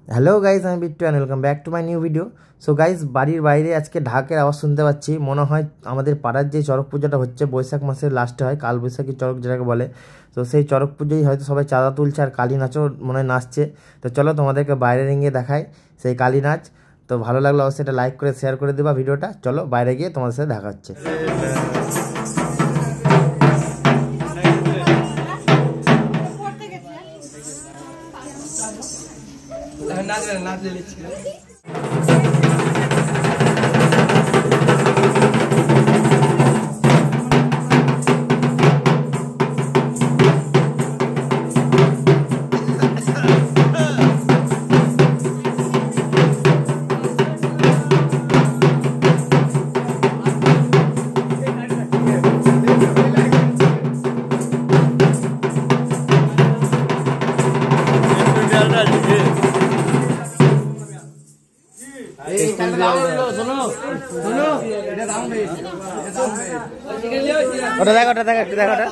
Hello guys, আমি Bittu and welcome back to my new video. So guys, বাড়ির বাইরে আজকে ঢাকের আওয়াজ শুনতে পাচ্ছি। মনে হয় আমাদের পাড়ার যে চড়ক পুজোটা হচ্ছে বৈশাখ মাসের লাস্টে হয়, কাল বৈশাখী চড়ক যেটাকে বলে। তো সেই চড়ক পুজোই হয়তো সবাই চাঁদা তুলছে আর কালী নাচও মনে হয় নাচছে। তো চলো তোমাদেরকে বাইরে গিয়ে দেখাই সেই কালী নাচ। তো ভালো লাগলো অবশ্যই এটা লাইক করে শেয়ার করে দেবা ভিডিওটা। চলো বাইরে গিয়ে তোমাদের সাথে দেখা হচ্ছে। নাচ ওটা দেখো, ওটা দেখো, একটু দেখো ওটা।